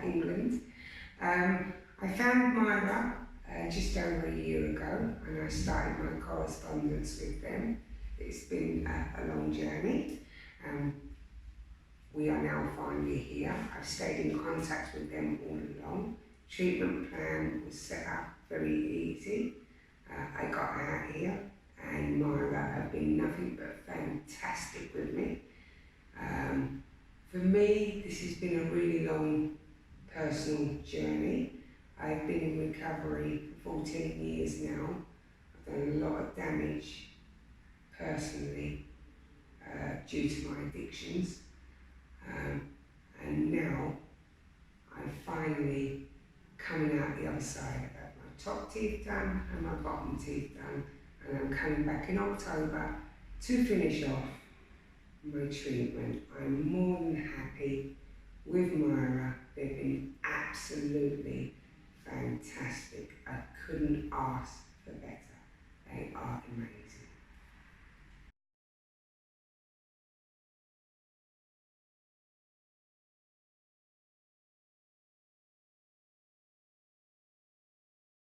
England. I found Myra just over a year ago, and I started my correspondence with them. It's been a long journey. We are now finally here. I've stayed in contact with them all along. Treatment plan was set up very easy. I got out here, and Myra have been nothing but fantastic with me. For me, this has been a really long personal journey. I've been in recovery for 14 years now. I've done a lot of damage personally due to my addictions. And now I'm finally coming out the other side. I've had my top teeth done and my bottom teeth done, and I'm coming back in October to finish off my treatment. I'm more than happy with Myra. They've been absolutely fantastic. I couldn't ask for better. They are amazing.